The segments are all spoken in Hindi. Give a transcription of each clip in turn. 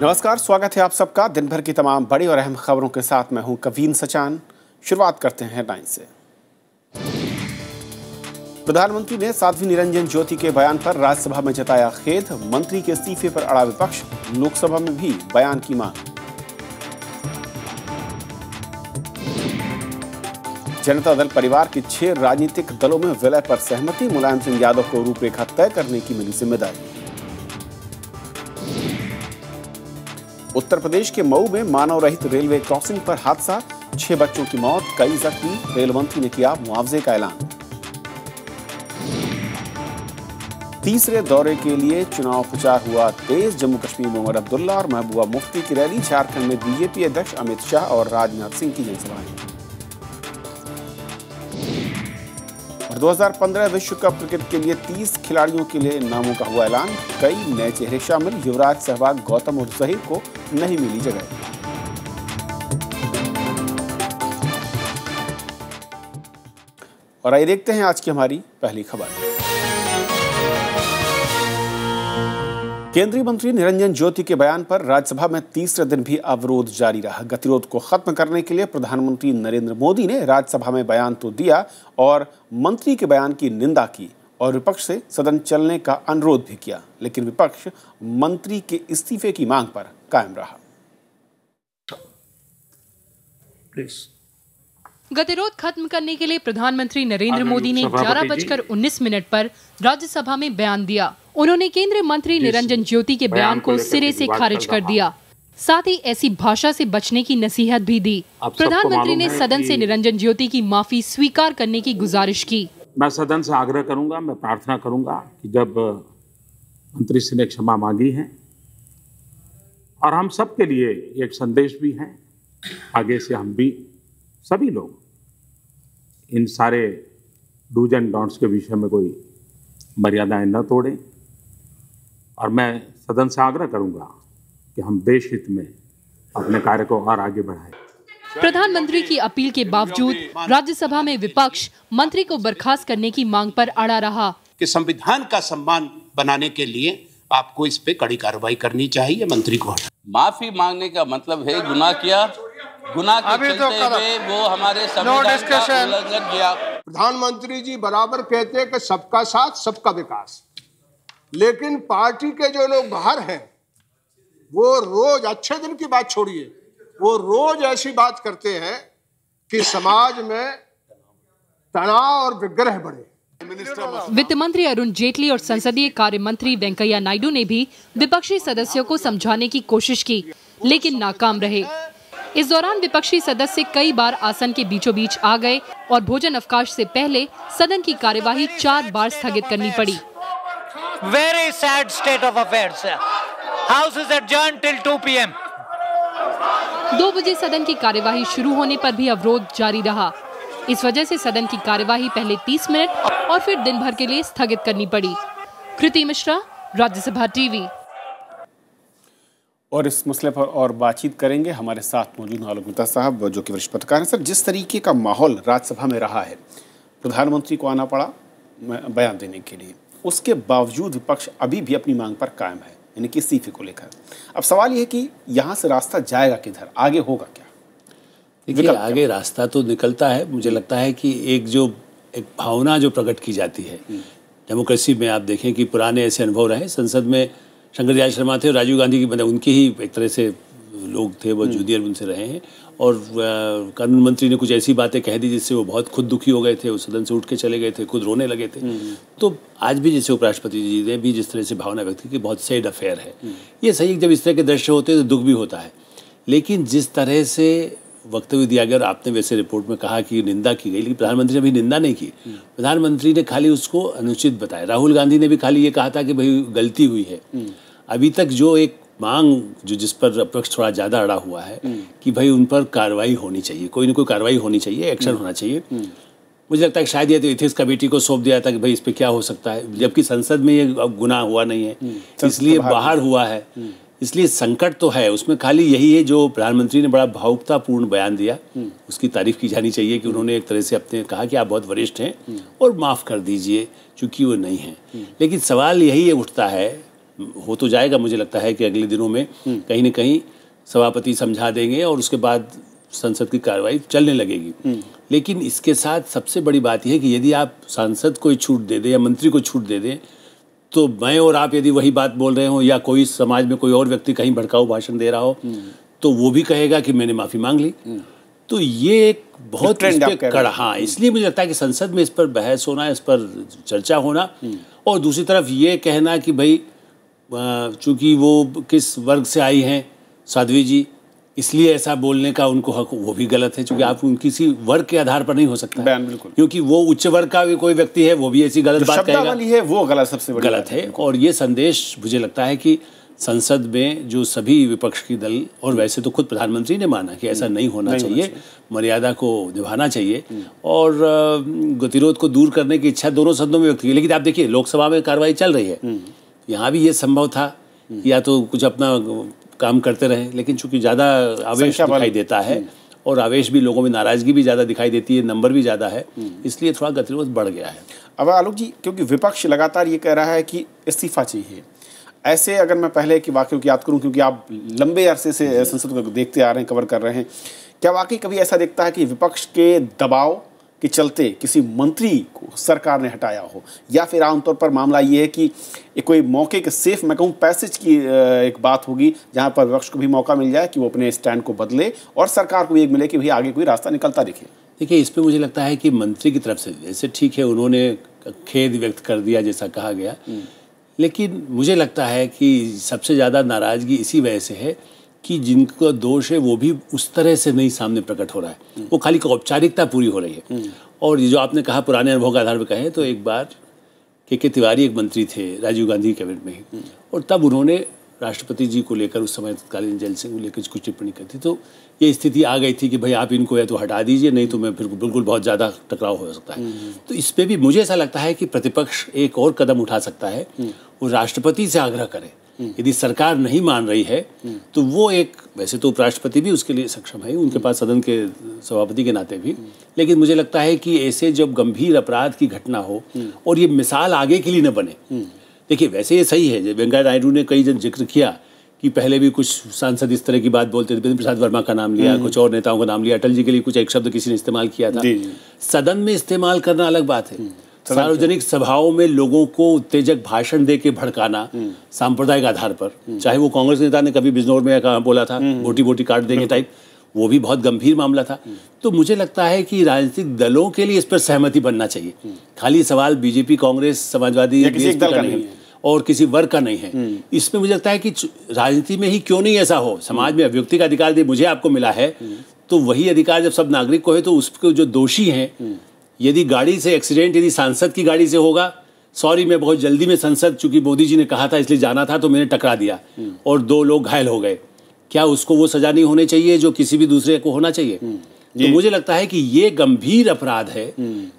नमस्कार, स्वागत है आप सबका दिन भर की तमाम बड़ी और अहम खबरों के साथ। मैं हूं कवीन सचान। शुरुआत करते हैं हेडलाइन से। प्रधानमंत्री ने साध्वी निरंजन ज्योति के बयान पर राज्यसभा में जताया खेद। मंत्री के इस्तीफे पर अड़ा विपक्ष। लोकसभा में भी बयान की मांग। जनता दल परिवार के 6 राजनीतिक दलों में विलय पर सहमति। मुलायम सिंह यादव को रूपरेखा तय करने की मिली जिम्मेदारी। उत्तर प्रदेश के मऊ में मानव रहित रेलवे क्रॉसिंग पर हादसा। 6 बच्चों की मौत, कई जख्मी। रेल मंत्री ने किया मुआवजे का ऐलान। तीसरे दौरे के लिए चुनाव प्रचार हुआ तेज। जम्मू कश्मीर में उमर अब्दुल्ला और महबूबा मुफ्ती की रैली। झारखंड में बीजेपी अध्यक्ष अमित शाह और राजनाथ सिंह की जनसभाएं। और 2015 विश्व कप क्रिकेट के लिए 30 खिलाड़ियों के लिए नामों का हुआ ऐलान। कई नए चेहरे शामिल। युवराज, सहवाग, गौतम और जहीर को नहीं मिली जगह। और आइए देखते हैं आज की हमारी पहली खबर। केंद्रीय मंत्री निरंजन ज्योति के बयान पर राज्यसभा में तीसरे दिन भी अवरोध जारी रहा। गतिरोध को खत्म करने के लिए प्रधानमंत्री नरेंद्र मोदी ने राज्यसभा में बयान तो दिया और मंत्री के बयान की निंदा की और विपक्ष से सदन चलने का अनुरोध भी किया, लेकिन विपक्ष मंत्री के इस्तीफे की मांग पर कायम रहा। गतिरोध खत्म करने के लिए प्रधानमंत्री नरेंद्र मोदी ने 11:19 पर राज्यसभा में बयान दिया। उन्होंने केंद्रीय मंत्री निरंजन ज्योति के बयान को सिरे से खारिज कर दिया। साथ ही ऐसी भाषा से बचने की नसीहत भी दी। प्रधानमंत्री ने सदन से निरंजन ज्योति की माफी स्वीकार करने की गुजारिश की। मैं सदन से आग्रह करूंगा, मैं प्रार्थना करूंगा कि जब मंत्री से ने क्षमा मांगी है और हम सबके लिए एक संदेश भी है, आगे से हम भी सभी लोग इन सारे डूज एंड डोंट्स के विषय में कोई मर्यादाएं न तोड़ें। और मैं सदन से आग्रह करूंगा कि हम देश हित में अपने कार्य को और आगे बढ़ाएं। प्रधानमंत्री की अपील के बावजूद राज्यसभा में विपक्ष मंत्री को बर्खास्त करने की मांग पर अड़ा रहा। कि संविधान का सम्मान बनाने के लिए आपको इस पे कड़ी कार्रवाई करनी चाहिए। मंत्री को माफी मांगने का मतलब है गुनाह किया, गुनाह के चलते हुए वो हमारे संविधान का उल्लंघन किया। प्रधानमंत्री जी बराबर कहते हैं कि सबका साथ सबका विकास, लेकिन पार्टी के जो लोग बाहर हैं वो रोज, अच्छे दिन की बात छोड़िए, वो रोज ऐसी बात करते हैं कि समाज में तनाव और विग्रह बढ़े। वित्त मंत्री अरुण जेटली और संसदीय कार्य मंत्री वेंकैया नायडू ने भी विपक्षी सदस्यों को समझाने की कोशिश की, लेकिन नाकाम रहे। इस दौरान विपक्षी सदस्य कई बार आसन के बीचों बीच आ गए और भोजन अवकाश से पहले सदन की कार्यवाही 4 बार स्थगित करनी पड़ी। Very sad state of affairs. House is adjourned till 2 p.m. 2 बजे सदन की कार्यवाही शुरू होने पर भी अवरोध जारी रहा। इस वजह से सदन की कार्यवाही पहले 30 मिनट और फिर दिन भर के लिए स्थगित करनी पड़ी। कृति मिश्रा, राज्यसभा टीवी। और इस मसले पर और बातचीत करेंगे। हमारे साथ मौजूद आलोक मेहता साहब, जो कि वरिष्ठ पत्रकार हैं। सर, जिस तरीके का माहौल राज्यसभा में रहा है, प्रधानमंत्री को आना पड़ा बयान देने के लिए, उसके बावजूद विपक्ष अभी भी अपनी मांग पर कायम है, यानी कि इस्तीफे को लेकर। अब सवाल यह है कि यहाँ से रास्ता जाएगा किधर, आगे होगा क्या? देखिए, आगे रास्ता तो निकलता है। मुझे लगता है कि एक भावना जो प्रकट की जाती है डेमोक्रेसी में, आप देखें कि पुराने ऐसे अनुभव रहे। संसद में शंकर दयाल शर्मा थे और राजीव गांधी की, मतलब उनके ही एक तरह से लोग थे, वो जूनियर उनसे रहे हैं। और कानून मंत्री ने कुछ ऐसी बातें कह दी जिससे वो बहुत खुद दुखी हो गए थे, उस सदन से उठ के चले गए थे, खुद रोने लगे थे। तो आज भी जैसे उपराष्ट्रपति जी ने भी जिस तरह से भावना व्यक्त की कि बहुत सैड अफेयर है, ये सही। जब इस तरह के दृश्य होते हैं तो दुख भी होता है, लेकिन जिस तरह से वक्तव्य दिया गया, और आपने वैसे रिपोर्ट में कहा कि निंदा की गई, लेकिन प्रधानमंत्री ने भी निंदा नहीं की। प्रधानमंत्री ने खाली उसको अनुचित बताया। राहुल गांधी ने भी खाली ये कहा था कि भाई गलती हुई है। अभी तक जो एक मांग जिस पर विपक्ष थोड़ा ज़्यादा अड़ा हुआ है कि भाई उन पर कार्रवाई होनी चाहिए, कोई ना कोई कार्रवाई होनी चाहिए, एक्शन होना चाहिए। मुझे लगता है कि शायद ये तो एथिक्स कमेटी को सौंप दिया था कि भाई इस पे क्या हो सकता है, जबकि संसद में ये गुनाह हुआ नहीं है, इसलिए बाहर हुआ है। इसलिए संकट तो है उसमें। खाली यही है जो प्रधानमंत्री ने बड़ा भावुकतापूर्ण बयान दिया, उसकी तारीफ की जानी चाहिए कि उन्होंने एक तरह से अपने कहा कि आप बहुत वरिष्ठ हैं और माफ़ कर दीजिए, चूँकि वो नहीं हैं। लेकिन सवाल यही उठता है हो तो जाएगा, मुझे लगता है कि अगले दिनों में कहीं न कहीं सभापति समझा देंगे और उसके बाद संसद की कार्रवाई चलने लगेगी। लेकिन इसके साथ सबसे बड़ी बात यह है कि यदि आप सांसद को छूट दे दें या मंत्री को छूट दे दें, तो मैं और आप यदि वही बात बोल रहे हो या कोई समाज में कोई और व्यक्ति कहीं भड़काऊ भाषण दे रहा हो, तो वो भी कहेगा कि मैंने माफ़ी मांग ली। तो ये एक बहुत कड़ा, हाँ, इसलिए मुझे लगता है कि संसद में इस पर बहस होना, इस पर चर्चा होना, और दूसरी तरफ ये कहना कि भाई चूंकि वो किस वर्ग से आई हैं साध्वी जी, इसलिए ऐसा बोलने का उनको हक, वो भी गलत है। क्योंकि आप किसी वर्ग के आधार पर नहीं हो सकता बयान, बिल्कुल, क्योंकि वो उच्च वर्ग का भी कोई व्यक्ति है, वो भी ऐसी गलत बात कहेगा, है वो गलत, सबसे बड़ी गलत है। और ये संदेश मुझे लगता है कि संसद में जो सभी विपक्ष की दल, और वैसे तो खुद प्रधानमंत्री ने माना कि ऐसा नहीं होना चाहिए, मर्यादा को निभाना चाहिए और गतिरोध को दूर करने की इच्छा दोनों सदनों में व्यक्त की। लेकिन आप देखिए, लोकसभा में कार्रवाई चल रही है, यहाँ भी ये संभव था या तो कुछ अपना काम करते रहे, लेकिन चूंकि ज़्यादा आवेश दिखाई देता है और आवेश भी, लोगों में नाराजगी भी ज़्यादा दिखाई देती है, नंबर भी ज़्यादा है, इसलिए थोड़ा गतिरोध बढ़ गया है। अब आलोक जी, क्योंकि विपक्ष लगातार ये कह रहा है कि इस्तीफा चाहिए, ऐसे अगर मैं पहले की वाक़ियों की याद करूं, क्योंकि आप लंबे अरसे से संसद को देखते आ रहे हैं, कवर कर रहे हैं, क्या वाकई कभी ऐसा दिखता है कि विपक्ष के दबाव के चलते किसी मंत्री को सरकार ने हटाया हो, या फिर आमतौर पर मामला ये है कि कोई मौके के सेफ, मैं कहूँ पैसेज की एक बात होगी जहाँ पर विपक्ष को भी मौका मिल जाए कि वो अपने स्टैंड को बदले और सरकार को भी एक मिले कि भाई आगे कोई रास्ता निकलता दिखे? देखिए, इस पर मुझे लगता है कि मंत्री की तरफ से वैसे ठीक है, उन्होंने खेद व्यक्त कर दिया जैसा कहा गया, लेकिन मुझे लगता है कि सबसे ज़्यादा नाराज़गी इसी वजह से है कि जिनका दोष है वो भी उस तरह से नहीं सामने प्रकट हो रहा है, वो खाली औपचारिकता पूरी हो रही है। और ये जो आपने कहा पुराने अनुभव के आधार पर कहें, तो एक बार के तिवारी एक मंत्री थे राजीव गांधी कैबिनेट में ही, और तब उन्होंने राष्ट्रपति जी को लेकर, उस समय तत्कालीन जेल सिंह को लेकर कुछ टिप्पणी की थी, तो ये स्थिति आ गई थी कि भाई आप इनको या तो हटा दीजिए, नहीं तो मैं फिर बिल्कुल बहुत ज़्यादा टकराव हो सकता है। तो इस पर भी मुझे ऐसा लगता है कि प्रतिपक्ष एक और कदम उठा सकता है, वो राष्ट्रपति से आग्रह करे। यदि सरकार नहीं मान रही है तो वो एक, वैसे तो उपराष्ट्रपति भी उसके लिए सक्षम है, उनके पास सदन के सभापति के नाते भी, लेकिन मुझे लगता है कि ऐसे जब गंभीर अपराध की घटना हो और ये मिसाल आगे के लिए न बने। देखिए, वैसे ये सही है, वेंकैया नायडू ने कई जन जिक्र किया कि पहले भी कुछ सांसद इस तरह की बात बोलते थे, प्रसाद वर्मा का नाम लिया, कुछ और नेताओं का नाम लिया, अटल जी के लिए कुछ एक शब्द किसी ने इस्तेमाल किया था। सदन में इस्तेमाल करना अलग बात है, सार्वजनिक सभाओं में लोगों को उत्तेजक भाषण दे के भड़काना सांप्रदायिक आधार पर, चाहे वो कांग्रेस नेता ने कभी बिजनौर में कहा बोला था बोटी बोटी काट देंगे टाइप, वो भी बहुत गंभीर मामला था। तो मुझे लगता है कि राजनीतिक दलों के लिए इस पर सहमति बनना चाहिए। खाली सवाल बीजेपी, कांग्रेस, समाजवादी का नहीं है और किसी वर्ग का नहीं है। इसमें मुझे लगता है कि राजनीति में ही क्यों नहीं ऐसा हो, समाज में अभिव्यक्ति का अधिकार दे, मुझे आपको मिला है, तो वही अधिकार जब सब नागरिक को है, तो उसके जो दोषी हैं, यदि गाड़ी से एक्सीडेंट यदि सांसद की गाड़ी से होगा, सॉरी मैं बहुत जल्दी में संसद, चूंकि मोदी जी ने कहा था इसलिए जाना था तो मैंने टकरा दिया और 2 लोग घायल हो गए, क्या उसको वो सजा नहीं होनी चाहिए जो किसी भी दूसरे को होना चाहिए? तो मुझे लगता है कि ये गंभीर अपराध है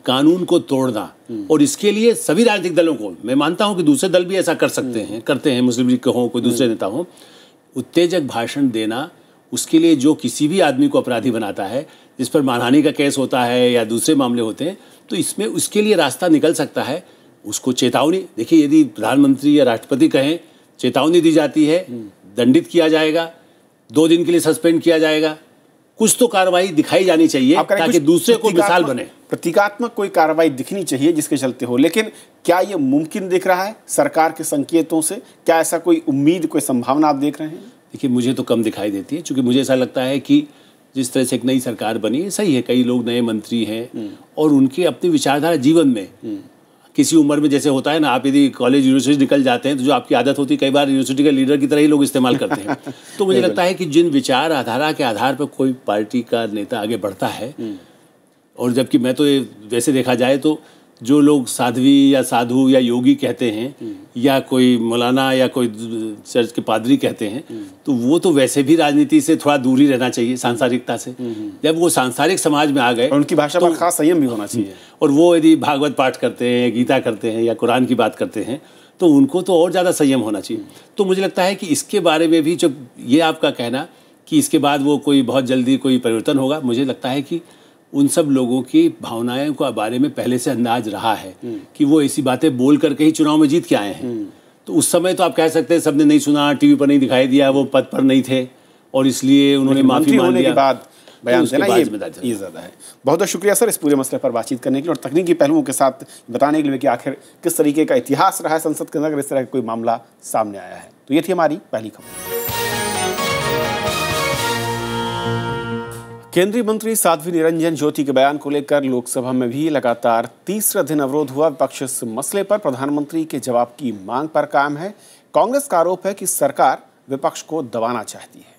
कानून को तोड़ना, और इसके लिए सभी राजनीतिक दलों को, मैं मानता हूं कि दूसरे दल भी ऐसा कर सकते हैं, करते हैं, मुस्लिम लीग के हों, कोई दूसरे नेता हों, उत्तेजक भाषण देना, उसके लिए जो किसी भी आदमी को अपराधी बनाता है, जिस पर मानहानि का केस होता है या दूसरे मामले होते हैं, तो इसमें उसके लिए रास्ता निकल सकता है। उसको चेतावनी, देखिए यदि प्रधानमंत्री या राष्ट्रपति कहें, चेतावनी दी जाती है, दंडित किया जाएगा, 2 दिन के लिए सस्पेंड किया जाएगा, कुछ तो कार्रवाई दिखाई जानी चाहिए ताकि दूसरे को मिसाल बने। प्रतीकात्मक कोई कार्रवाई दिखनी चाहिए जिसके चलते हो, लेकिन क्या ये मुमकिन दिख रहा है सरकार के संकेतों से? क्या ऐसा कोई उम्मीद, कोई संभावना आप देख रहे हैं? देखिए, मुझे तो कम दिखाई देती है, क्योंकि मुझे ऐसा लगता है कि जिस तरह से एक नई सरकार बनी है, सही है, कई लोग नए मंत्री हैं और उनके अपनी विचारधारा जीवन में किसी उम्र में जैसे होता है ना, आप यदि कॉलेज यूनिवर्सिटी निकल जाते हैं तो जो आपकी आदत होती है कई बार यूनिवर्सिटी के लीडर की तरह ही लोग इस्तेमाल करते हैं। तो मुझे लगता है कि जिन विचारधारा के आधार पर कोई पार्टी का नेता आगे बढ़ता है, और जबकि मैं तो वैसे देखा जाए तो जो लोग साध्वी या साधु या योगी कहते हैं या कोई मौलाना या कोई चर्च के पादरी कहते हैं, तो वो तो वैसे भी राजनीति से थोड़ा दूर ही रहना चाहिए, सांसारिकता से। जब वो सांसारिक समाज में आ गए, उनकी भाषा पर खास संयम भी होना चाहिए, और वो यदि भागवत पाठ करते हैं, गीता करते हैं या कुरान की बात करते हैं, तो उनको तो और ज़्यादा संयम होना चाहिए। तो मुझे लगता है कि इसके बारे में भी जब ये आपका कहना कि इसके बाद वो कोई बहुत जल्दी कोई परिवर्तन होगा, मुझे लगता है कि उन सब लोगों की भावनाओं के बारे में पहले से अंदाज रहा है कि वो ऐसी बातें बोल करके ही चुनाव में जीत के आए हैं। तो उस समय तो आप कह सकते हैं सबने नहीं सुना, टीवी पर नहीं दिखाई दिया, वो पद पर नहीं थे और इसलिए उन्होंने माफी मांग के बाद बयान देना ये ज़्यादा है। बहुत बहुत शुक्रिया सर इस पूरे मसले पर बातचीत करने के लिए और तकनीकी पहलुओं के साथ बताने के लिए कि आखिर किस तरीके का इतिहास रहा है संसद के अंदर इस तरह का कोई मामला सामने आया है। तो ये थी हमारी पहली खबर। केंद्रीय मंत्री साध्वी निरंजन ज्योति के बयान को लेकर लोकसभा में भी लगातार तीसरा दिन अवरोध हुआ। विपक्ष इस मसले पर प्रधानमंत्री के जवाब की मांग पर कायम है। कांग्रेस का आरोप है कि सरकार विपक्ष को दबाना चाहती है।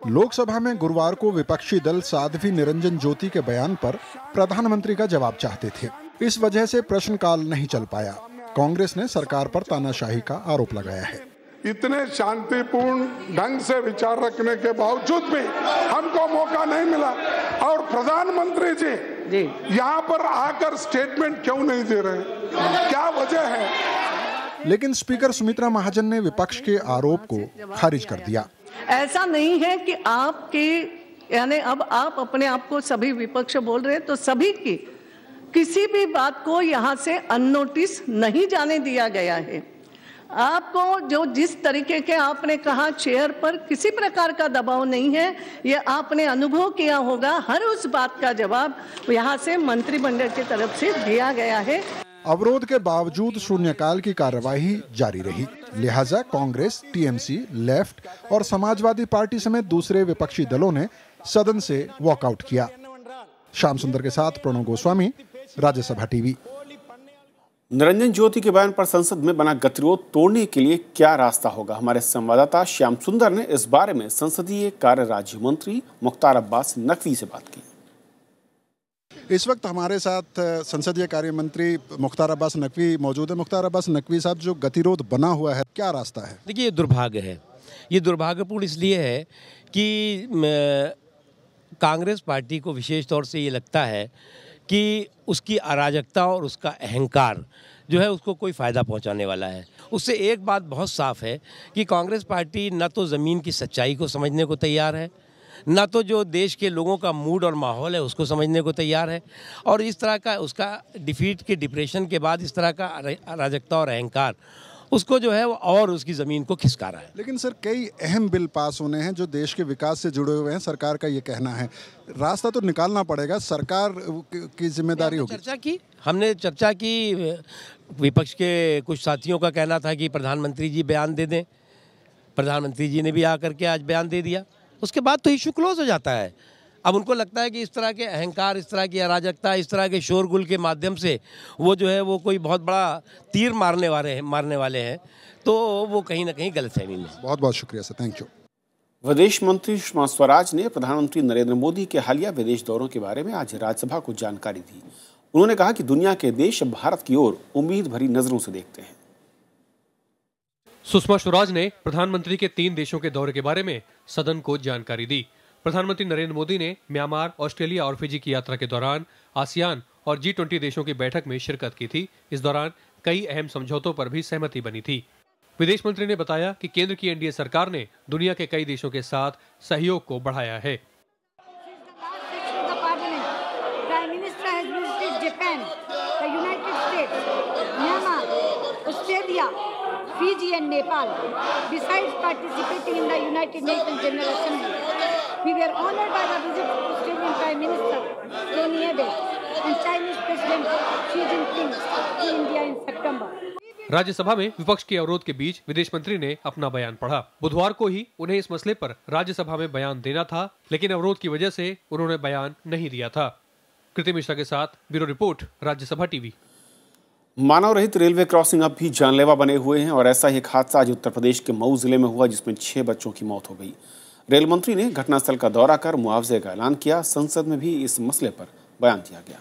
लोकसभा में गुरुवार को विपक्षी दल साध्वी निरंजन ज्योति के बयान पर प्रधानमंत्री का जवाब चाहते थे। इस वजह से प्रश्नकाल नहीं चल पाया। कांग्रेस ने सरकार पर तानाशाही का आरोप लगाया है। इतने शांतिपूर्ण ढंग से विचार रखने के बावजूद भी हमको मौका नहीं मिला और प्रधानमंत्री जी यहाँ पर आकर स्टेटमेंट क्यों नहीं दे रहे, क्या वजह है? लेकिन स्पीकर सुमित्रा महाजन ने विपक्ष के आरोप को खारिज कर दिया। ऐसा नहीं है कि आपके यानी अब आप अपने आप को सभी विपक्ष बोल रहे हैं, तो सभी की किसी भी बात को यहाँ से अननोटिस नहीं जाने दिया गया है। आपको जो जिस तरीके के आपने कहा चेयर पर किसी प्रकार का दबाव नहीं है, ये आपने अनुभव किया होगा। हर उस बात का जवाब यहाँ से मंत्रिमंडल की तरफ से दिया गया है। अवरोध के बावजूद शून्यकाल की कार्यवाही जारी रही। लिहाजा कांग्रेस, टीएमसी, लेफ्ट और समाजवादी पार्टी समेत दूसरे विपक्षी दलों ने सदन से वॉकआउट किया। श्याम सुंदर के साथ प्रणव गोस्वामी, राज्यसभा टीवी। निरंजन ज्योति के बयान पर संसद में बना गतिरोध तोड़ने के लिए क्या रास्ता होगा? हमारे संवाददाता श्याम सुंदर ने इस बारे में संसदीय कार्य राज्य मंत्री मुख्तार अब्बास नकवी से बात की। इस वक्त हमारे साथ संसदीय कार्य मंत्री मुख्तार अब्बास नकवी मौजूद है। मुख्तार अब्बास नकवी साहब, जो गतिरोध बना हुआ है, क्या रास्ता है? देखिए, ये दुर्भाग्य है। ये दुर्भाग्यपूर्ण इसलिए है कि कांग्रेस पार्टी को विशेष तौर से ये लगता है कि उसकी अराजकता और उसका अहंकार जो है उसको कोई फ़ायदा पहुंचाने वाला है। उससे एक बात बहुत साफ है कि कांग्रेस पार्टी न तो ज़मीन की सच्चाई को समझने को तैयार है, ना तो जो देश के लोगों का मूड और माहौल है उसको समझने को तैयार है, और इस तरह का उसका डिफीट के डिप्रेशन के बाद इस तरह का अराजकता और अहंकार उसको जो है वो और उसकी ज़मीन को खिसका रहा है। लेकिन सर, कई अहम बिल पास होने हैं जो देश के विकास से जुड़े हुए हैं। सरकार का ये कहना है रास्ता तो निकालना पड़ेगा, सरकार की जिम्मेदारी होगी। हमने चर्चा की। विपक्ष के कुछ साथियों का कहना था कि प्रधानमंत्री जी बयान दे दें। प्रधानमंत्री जी ने भी आकर के आज बयान दे दिया। उसके बाद तो इशू क्लोज हो जाता है। अब उनको लगता है कि इस तरह के अहंकार, इस तरह की अराजकता, इस तरह के शोरगुल के माध्यम से वो जो है वो कोई बहुत बड़ा तीर मारने वाले हैं, तो वो कहीं ना कहीं गलतफहमी में। बहुत बहुत शुक्रिया सर, थैंक यू। विदेश मंत्री सुषमा स्वराज ने प्रधानमंत्री नरेंद्र मोदी के हालिया विदेश दौरों के बारे में आज राज्यसभा को जानकारी दी। उन्होंने कहा कि दुनिया के देश भारत की ओर उम्मीद भरी नजरों से देखते हैं। सुषमा स्वराज ने प्रधानमंत्री के 3 देशों के दौरे के बारे में सदन को जानकारी दी। प्रधानमंत्री नरेंद्र मोदी ने म्यांमार, ऑस्ट्रेलिया और फिजी की यात्रा के दौरान आसियान और G20 देशों की बैठक में शिरकत की थी। इस दौरान कई अहम समझौतों पर भी सहमति बनी थी। विदेश मंत्री ने बताया कि केंद्र की एनडीए सरकार ने दुनिया के कई देशों के साथ सहयोग को बढ़ाया है। Fiji and Nepal. Besides participating in the United Nations General Assembly, we were honored by the visit of Australian Prime Minister Tony Abbott and Chinese President Xi Jinping to India in September. Rajya Sabha में विपक्ष के अवरोध के बीच विदेश मंत्री ने अपना बयान पढ़ा। बुधवार को ही उन्हें इस मसले पर राज्यसभा में बयान देना था, लेकिन अवरोध की वजह से उन्होंने बयान नहीं दिया था। कृति मिश्रा के साथ ब्यूरो रिपोर्ट, राज्यसभा टीवी। मानव रहित रेलवे क्रॉसिंग अब भी जानलेवा बने हुए हैं और ऐसा ही एक हादसा आज उत्तर प्रदेश के मऊ जिले में हुआ, जिसमें 6 बच्चों की मौत हो गई। रेल मंत्री ने घटनास्थल का दौरा कर मुआवजे का ऐलान किया। संसद में भी इस मसले पर बयान दिया गया।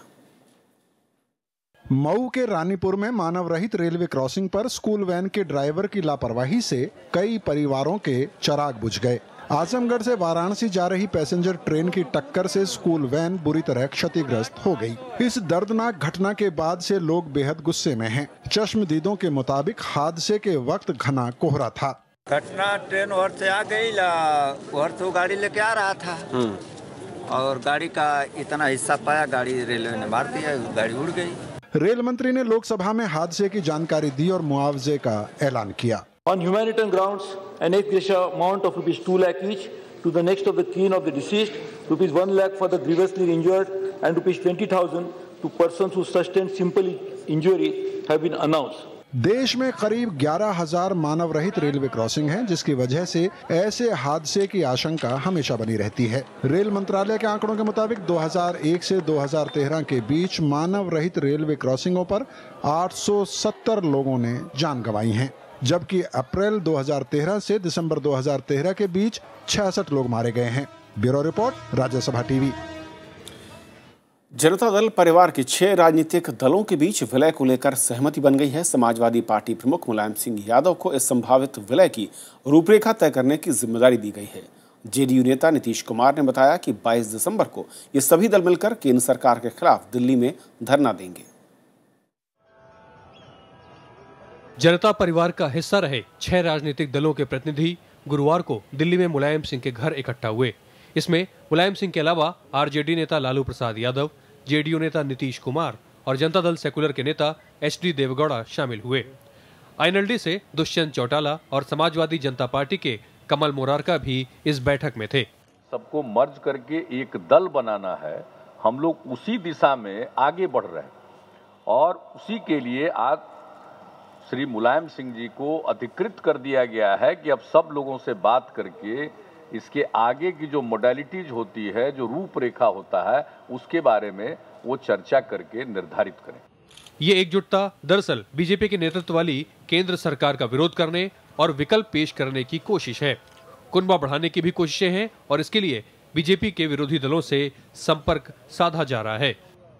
मऊ के रानीपुर में मानव रहित रेलवे क्रॉसिंग पर स्कूल वैन के ड्राइवर की लापरवाही से कई परिवारों के चिराग बुझ गए। आजमगढ़ से वाराणसी जा रही पैसेंजर ट्रेन की टक्कर से स्कूल वैन बुरी तरह क्षतिग्रस्त हो गई। इस दर्दनाक घटना के बाद से लोग बेहद गुस्से में हैं। चश्मदीदों के मुताबिक हादसे के वक्त घना कोहरा था। घटना ट्रेन ओर से आ गई, ओर से गाड़ी लेके आ रहा था और गाड़ी का इतना हिस्सा पाया, गाड़ी रेलवे ने मार दिया, गाड़ी उड़ गई। रेल मंत्री ने लोकसभा में हादसे की जानकारी दी और मुआवजे का ऐलान किया। On humanitarian grounds, an ex gratia amount of rupees 2 lakh each to the next of the kin of the deceased, rupees 1 lakh for the grievously injured, and rupees 20,000 to persons who sustained simple injury have been announced. देश में करीब 11,000 मानव रहित रेलवे क्रॉसिंग हैं, जिसकी वजह से ऐसे हादसे की आशंका हमेशा बनी रहती है। रेल मंत्रालय के आंकड़ों के मुताबिक 2001 से 2013 के बीच मानव रहित रेलवे क्रॉसिंगों पर 870 लोगों ने जान गंवाई है, जबकि अप्रैल 2013 से दिसंबर 2013 के बीच 66 लोग मारे गए हैं। Bureau report, Rajya Sabha TV. Janata Dal परिवार के 6 राजनीतिक दलों के बीच विलय को लेकर सहमति बन गई है। समाजवादी पार्टी प्रमुख मुलायम सिंह यादव को इस संभावित विलय की रूपरेखा तय करने की जिम्मेदारी दी गई है। जेडीयू नेता नीतीश कुमार ने बताया कि 22 दिसंबर को ये सभी दल मिलकर केंद्र सरकार के खिलाफ दिल्ली में धरना देंगे। जनता परिवार का हिस्सा रहे 6 राजनीतिक दलों के प्रतिनिधि गुरुवार को दिल्ली में मुलायम सिंह के घर इकट्ठा हुए। इसमें मुलायम सिंह के अलावा आरजेडी नेता लालू प्रसाद यादव, जेडीयू नेता नीतीश कुमार और जनता दल सेकुलर के नेता एचडी देवेगौड़ा शामिल हुए। आईएनएलडी से दुष्यंत चौटाला और समाजवादी जनता पार्टी के कमल मोरारका भी इस बैठक में थे। सबको मर्ज करके एक दल बनाना है, हम लोग उसी दिशा में आगे बढ़ रहे हैं और उसी के लिए आज श्री मुलायम सिंह जी को अधिकृत कर दिया गया है कि अब सब लोगों से बात करके इसके आगे की जो मोडालिटीज होती है, जो रूपरेखा होता है, उसके बारे में वो चर्चा करके निर्धारित करें। ये एकजुटता दरअसल बीजेपी के नेतृत्व वाली केंद्र सरकार का विरोध करने और विकल्प पेश करने की कोशिश है। कुनबा बढ़ाने की भी कोशिशें हैं और इसके लिए बीजेपी के विरोधी दलों से संपर्क साधा जा रहा है।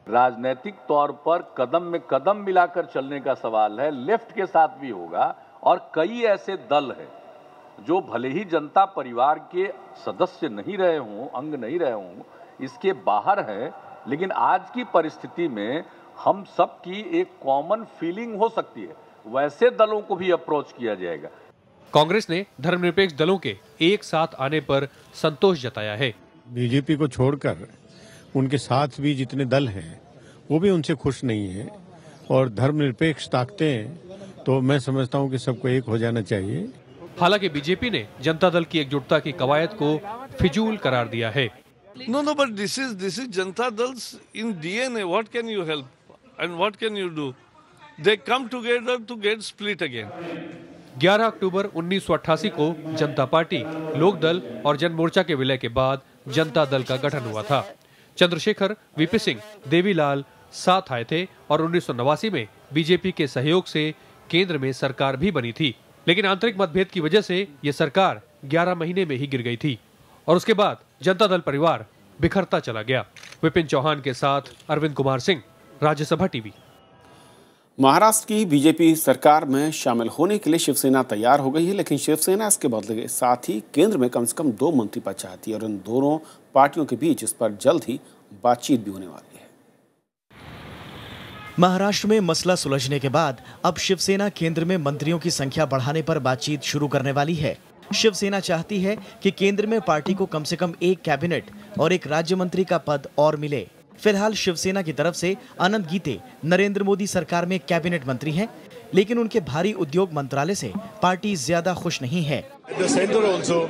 राजनीतिक तौर पर कदम में कदम मिलाकर चलने का सवाल है। लेफ्ट के साथ भी होगा और कई ऐसे दल हैं जो भले ही जनता परिवार के सदस्य नहीं रहे हों, अंग नहीं रहे हों, इसके बाहर हैं, लेकिन आज की परिस्थिति में हम सब की एक कॉमन फीलिंग हो सकती है। वैसे दलों को भी अप्रोच किया जाएगा। कांग्रेस ने धर्मनिरपेक्ष दलों के एक साथ आने पर संतोष जताया है। बीजेपी को छोड़कर उनके साथ भी जितने दल हैं वो भी उनसे खुश नहीं है और धर्मनिरपेक्ष ताकतें, तो मैं समझता हूं कि सबको एक हो जाना चाहिए। हालांकि बीजेपी ने जनता दल की एकजुटता की कवायद को फिजूल करार दिया है। No, but this is Janata Dal's in DNA. What can you help and what can you do? They come together to get split again. 11 अक्टूबर 1988 को जनता पार्टी, लोक दल और जन मोर्चा के विलय के बाद जनता दल का गठन हुआ था। चंद्रशेखर, वीपी सिंह, देवीलाल साथ आए थे और 1989 में बीजेपी के सहयोग से केंद्र में सरकार भी बनी थी, लेकिन आंतरिक मतभेद की वजह से ये सरकार 11 महीने में ही गिर गई थी और उसके बाद जनता दल परिवार बिखरता चला गया। विपिन चौहान के साथ अरविंद कुमार सिंह, राज्यसभा टीवी। महाराष्ट्र की बीजेपी सरकार में शामिल होने के लिए शिवसेना तैयार हो गई है, लेकिन शिवसेना इसके बदले के साथ ही केंद्र में कम से कम 2 मंत्री पद चाहती है और इन दोनों पार्टियों के बीच इस पर जल्द ही बातचीत भी होने वाली है। महाराष्ट्र में मसला सुलझने के बाद अब शिवसेना केंद्र में मंत्रियों की संख्या बढ़ाने पर बातचीत शुरू करने वाली है। शिवसेना चाहती है कि केंद्र में पार्टी को कम से कम 1 कैबिनेट और 1 राज्य मंत्री का पद और मिले। फिलहाल शिवसेना की तरफ से अनंत गीते नरेंद्र मोदी सरकार में कैबिनेट मंत्री हैं, लेकिन उनके भारी उद्योग मंत्रालय से पार्टी ज्यादा खुश नहीं है। The center also,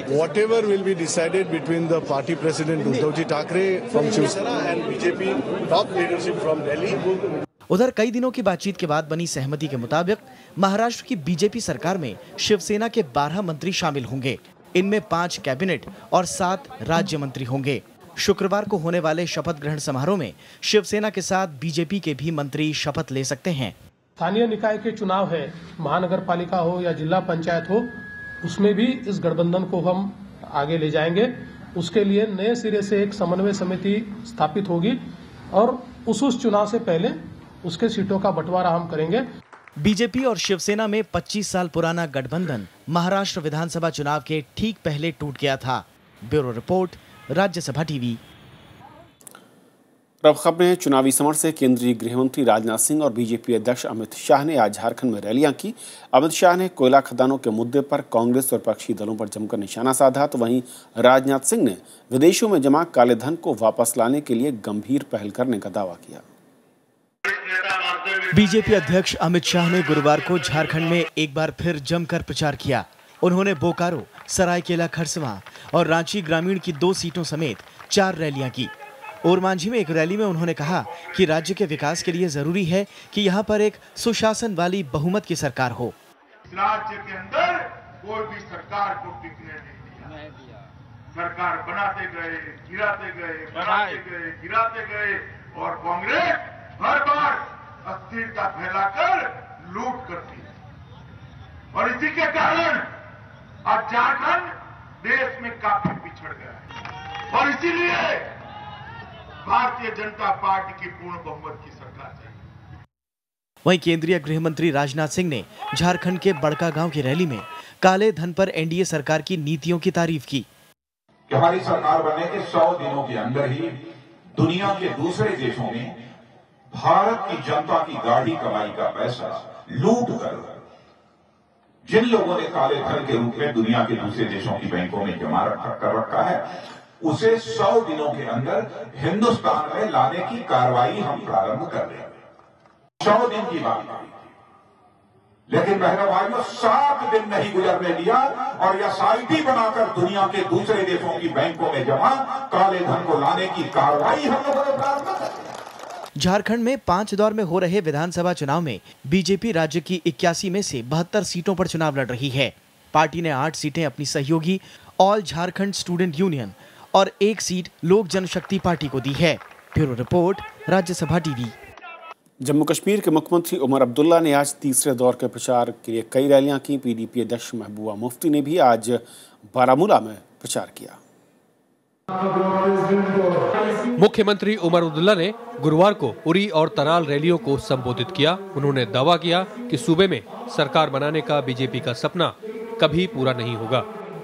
whatever will be decided between the party president Uddhav Ji Thackeray from Shiv Sena and BJP top leadership from Delhi. उधर कई दिनों की बातचीत के बाद बनी सहमति के मुताबिक महाराष्ट्र की बीजेपी सरकार में शिवसेना के 12 मंत्री शामिल होंगे। इनमें 5 कैबिनेट और 7 राज्य मंत्री होंगे। शुक्रवार को होने वाले शपथ ग्रहण समारोह में शिवसेना के साथ बीजेपी के भी मंत्री शपथ ले सकते हैं। स्थानीय निकाय के चुनाव है, महानगर पालिका हो या जिला पंचायत हो, उसमें भी इस गठबंधन को हम आगे ले जाएंगे। उसके लिए नए सिरे से एक समन्वय समिति स्थापित होगी और उस चुनाव से पहले उसके सीटों का बंटवारा हम करेंगे। बीजेपी और शिवसेना में 25 साल पुराना गठबंधन महाराष्ट्र विधानसभा चुनाव के ठीक पहले टूट गया था। Bureau report, Rajya Sabha TV. अब खबरें चुनावी समर से। केंद्रीय गृह मंत्री राजनाथ सिंह और बीजेपी अध्यक्ष अमित शाह ने आज झारखंड में रैलियां की। अमित शाह ने कोयला खदानों के मुद्दे पर कांग्रेस और विपक्षी दलों पर जमकर निशाना साधा, तो वहीं राजनाथ सिंह ने विदेशों में जमा काले धन को वापस लाने के लिए गंभीर पहल करने का दावा किया। बीजेपी अध्यक्ष अमित शाह ने गुरुवार को झारखंड में एक बार फिर जमकर प्रचार किया। उन्होंने बोकारो, सरायकेला खरसावां और रांची ग्रामीण की 2 सीटों समेत 4 रैलियां की। ओरमांझी में एक रैली में उन्होंने कहा कि राज्य के विकास के लिए जरूरी है कि यहां पर एक सुशासन वाली बहुमत की सरकार हो। राज्य के अंदर कोई भी सरकार को टिकने नहीं दिया। सरकार बनाते गए, गिराते गए, बनाते गए, गिराते गए और कांग्रेस हर बार अस्थिरता फैलाकर लूट करती है। और इसी के कारण आज झारखंड देश में काफी पिछड़ गया है और इसीलिए भारतीय जनता पार्टी की पूर्ण बहुमत की सरकार चाहिए। वहीं केंद्रीय गृह मंत्री राजनाथ सिंह ने झारखंड के बड़कागांव की रैली में काले धन पर एनडीए सरकार की नीतियों की तारीफ की। हमारी सरकार बनने के 100 दिनों के अंदर ही दुनिया के दूसरे देशों में भारत की जनता की गाढ़ी कमाई का पैसा लूट कर जिन लोगों ने काले धन के रूप में दुनिया के दूसरे देशों की बैंकों में जमा कर रखा है, उसे 100 दिनों के अंदर हिंदुस्तान में लाने की कार्रवाई हम प्रारंभ कर रहे हैं। 100 दिन की बात है, लेकिन बहनों भाइयों 7 दिन नहीं गुजरने दिया और यह एसआईपी बनाकर दुनिया के दूसरे देशों की बैंकों में जमा काले धन को लाने की कार्रवाई हम लोगों ने प्रारंभ कर दी। झारखंड में 5 दौर में हो रहे विधानसभा चुनाव में बीजेपी राज्य की 81 में से 72 सीटों पर चुनाव लड़ रही है। पार्टी ने 8 सीटें अपनी सहयोगी ऑल झारखंड स्टूडेंट यूनियन और 1 सीट लोक जनशक्ति पार्टी को दी है। Bureau report, Rajya Sabha TV. Jammu Kashmir के मुख्यमंत्री उमर अब्दुल्ला ने आज तीसरे दौर के प्रचार के लिए कई रैलियां की। पीडीपी अध्यक्ष महबूबा मुफ्ती ने भी आज बारामूला में प्रचार किया। मुख्यमंत्री उमर अब्दुल्ला ने गुरुवार को उरी और तराल रैलियों को संबोधित किया। उन्होंने दावा किया कि सूबे में सरकार बनाने का बीजेपी का सपना कभी पूरा नहीं होगा।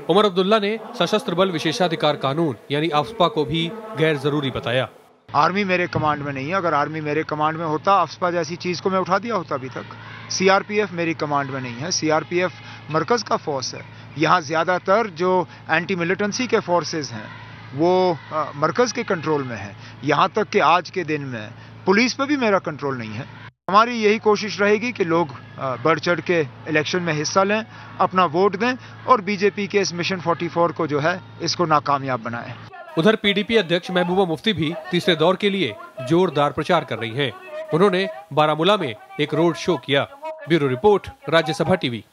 उमर अब्दुल्ला ने सशस्त्र बल विशेषाधिकार कानून यानी आफ्स्पा को भी गैर जरूरी बताया। आर्मी मेरे कमांड में नहीं है। अगर आर्मी मेरे कमांड में होता, आफ्स्पा जैसी चीज को मैं उठा दिया होता अभी तक। सीआरपीएफ मेरी कमांड में नहीं है। सीआरपीएफ मरकज का फोर्स है। यहाँ ज्यादातर जो एंटी मिलिटेंसी के फोर्सेस हैं वो मरकज के कंट्रोल में है। यहाँ तक कि आज के दिन में पुलिस पे भी मेरा कंट्रोल नहीं है। हमारी यही कोशिश रहेगी कि लोग बढ़ चढ़ के इलेक्शन में हिस्सा लें, अपना वोट दें और बीजेपी के इस मिशन 44 को जो है इसको नाकामयाब बनाएं। उधर पीडीपी अध्यक्ष महबूबा मुफ्ती भी तीसरे दौर के लिए जोरदार प्रचार कर रही हैं। उन्होंने बारामूला में एक रोड शो किया। Bureau report, Rajya Sabha TV.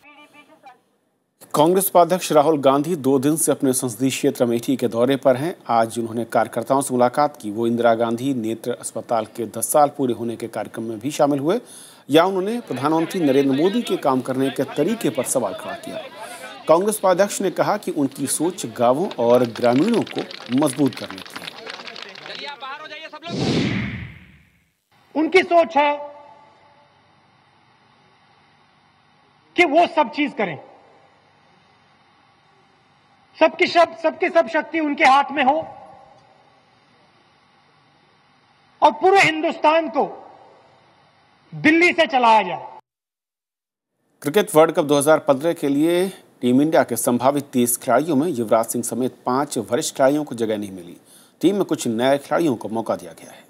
Congress उपाध्यक्ष राहुल गांधी 2 दिन से अपने संसदीय क्षेत्र अमेठी के दौरे पर हैं। आज उन्होंने कार्यकर्ताओं से मुलाकात की। वो इंदिरा गांधी नेत्र अस्पताल के 10 साल पूरे होने के कार्यक्रम में भी शामिल हुए। या उन्होंने प्रधानमंत्री नरेंद्र मोदी के काम करने के तरीके पर सवाल खड़ा किया। कांग्रेस उपाध्यक्ष ने कहा कि उनकी सोच गांवों और ग्रामीणों को मजबूत करने की है। उनकी सोच है कि वो सब चीज करें, सबकी सब शक्ति उनके हाथ में हो और पूरे हिंदुस्तान को दिल्ली से चलाया जाए। क्रिकेट वर्ल्ड कप 2015 के लिए टीम इंडिया के संभावित 30 खिलाड़ियों में युवराज सिंह समेत 5 वरिष्ठ खिलाड़ियों को जगह नहीं मिली। टीम में कुछ नए खिलाड़ियों को मौका दिया गया है।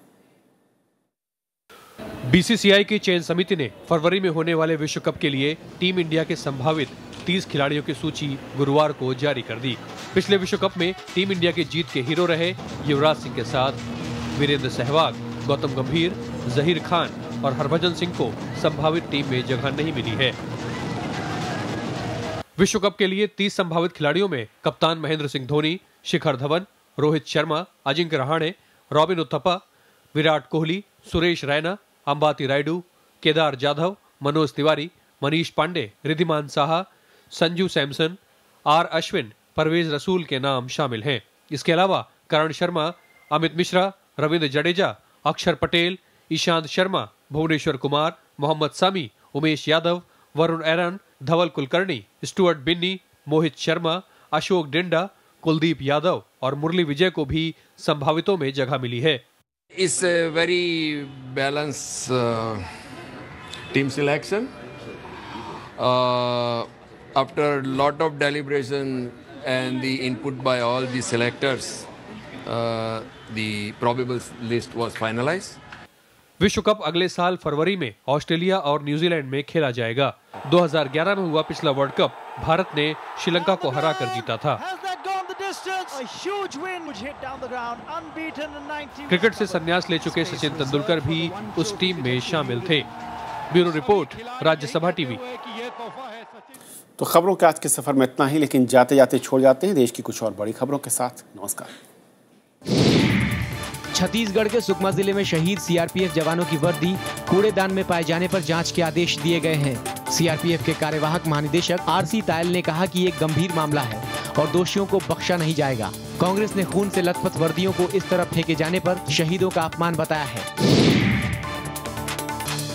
बीसीसीआई की चयन समिति ने फरवरी में होने वाले विश्व कप के लिए टीम इंडिया के संभावित 30 खिलाड़ियों की सूची गुरुवार को जारी कर दी। पिछले विश्व कप में टीम इंडिया के जीत के हीरो रहे युवराज सिंह के साथ वीरेंद्र सहवाग, गौतम गंभीर, जहीर खान और हरभजन सिंह को संभावित टीम में जगह नहीं मिली है। विश्व कप के लिए 30 संभावित खिलाड़ियों में कप्तान महेंद्र सिंह धोनी, शिखर धवन, रोहित शर्मा, अजिंक्य रहाणे, रॉबिन उथप्पा, विराट कोहली, सुरेश रैना, अंबाती रायडू, केदार जाधव, मनोज तिवारी, मनीष पांडे, रिद्धिमान साहा, संजू सैमसन, आर अश्विन, परवेज रसूल के नाम शामिल हैं। इसके अलावा करण शर्मा, अमित मिश्रा, रविंद्र जडेजा, अक्षर पटेल, ईशांत शर्मा, भुवनेश्वर कुमार, मोहम्मद सामी, उमेश यादव, वरुण एरन, धवल कुलकर्णी, स्टुअर्ट बिन्नी, मोहित शर्मा, अशोक डिंडा, कुलदीप यादव और मुरली विजय को भी संभावितों में जगह मिली है। It's a very balanced team selection. After a lot of deliberation and the input by all the selectors, the probable list was finalized. विश्व कप अगले साल फरवरी में ऑस्ट्रेलिया और न्यूजीलैंड में खेला जाएगा। 2011 में हुआ पिछला वर्ल्ड कप भारत ने श्रीलंका को हराकर जीता था। क्रिकेट से संन्यास ले चुके सचिन तेंदुलकर भी उस टीम में शामिल थे। Bureau report, Rajya Sabha TV. तो खबरों के आज के सफर में इतना ही, लेकिन जाते जाते छोड़ जाते हैं देश की कुछ और बड़ी खबरों के साथ। नमस्कार। छत्तीसगढ़ के सुकमा जिले में शहीद सीआरपीएफ जवानों की वर्दी कूड़ेदान में पाए जाने पर जांच के आदेश दिए गए हैं। सीआरपीएफ के कार्यवाहक महानिदेशक आरसी तायल ने कहा कि ये गंभीर मामला है और दोषियों को बख्शा नहीं जाएगा। कांग्रेस ने खून से लथपथ वर्दियों को इस तरफ फेंके जाने पर शहीदों का अपमान बताया है।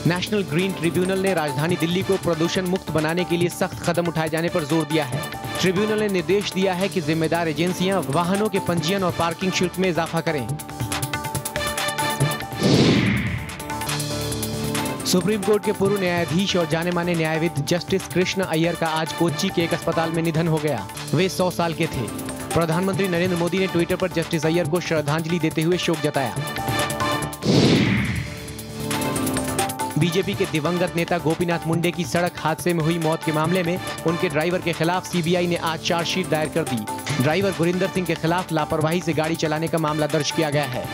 नेशनल ग्रीन ट्रिब्यूनल ने राजधानी दिल्ली को प्रदूषण मुक्त बनाने के लिए सख्त कदम उठाए जाने पर जोर दिया है। ट्रिब्यूनल ने निर्देश दिया है कि जिम्मेदार एजेंसियां वाहनों के पंजीयन और पार्किंग शुल्क में इजाफा करें। सुप्रीम कोर्ट के पूर्व न्यायाधीश और जाने माने न्यायविद जस्टिस कृष्ण अय्यर का आज कोच्चि के एक अस्पताल में निधन हो गया। वे 100 साल के थे। प्रधानमंत्री नरेंद्र मोदी ने ट्विटर पर जस्टिस अय्यर को श्रद्धांजलि देते हुए शोक जताया। बीजेपी के दिवंगत नेता गोपीनाथ मुंडे की सड़क हादसे में हुई मौत के मामले में उनके ड्राइवर के खिलाफ सीबीआई ने आज चार्जशीट दायर कर दी। ड्राइवर गुरिंदर सिंह के खिलाफ लापरवाही से गाड़ी चलाने का मामला दर्ज किया गया है।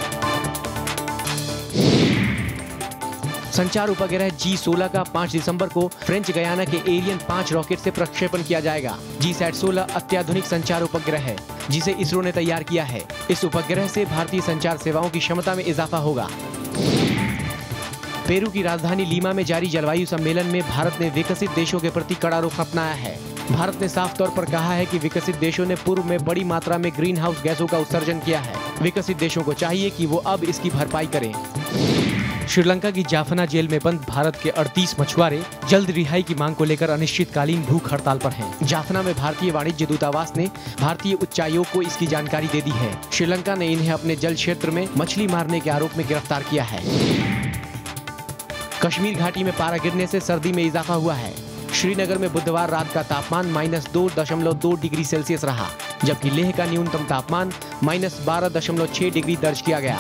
संचार उपग्रह G16 का 5 दिसंबर को फ्रेंच गयाना के एरियन 5 रॉकेट से प्रक्षेपण किया जाएगा। GSAT-16 अत्याधुनिक संचार उपग्रह है जिसे इसरो ने तैयार किया है। इस उपग्रह से भारतीय संचार सेवाओं की क्षमता में इजाफा होगा। पेरू की राजधानी लीमा में जारी जलवायु सम्मेलन में भारत ने विकसित देशों के प्रति कड़ा रुख अपनाया है। भारत ने साफ तौर पर कहा है कि विकसित देशों ने पूर्व में बड़ी मात्रा में ग्रीन हाउस गैसों का उत्सर्जन किया है। विकसित देशों को चाहिए कि वो अब इसकी भरपाई करें। श्रीलंका की जाफना जेल में बंद भारत के 38 मछुआरे जल्द रिहाई की मांग को लेकर अनिश्चितकालीन भूख हड़ताल पर हैं। जाफना में भारतीय वाणिज्य दूतावास ने भारतीय उच्चायोग को इसकी जानकारी दे दी है। श्रीलंका ने इन्हें अपने जल क्षेत्र में मछली मारने के आरोप में गिरफ्तार किया है। कश्मीर घाटी में पारा गिरने से सर्दी में इजाफा हुआ है। श्रीनगर में बुधवार रात का तापमान -2.2 डिग्री सेल्सियस रहा, जबकि लेह का न्यूनतम तापमान -12.6 डिग्री दर्ज किया गया।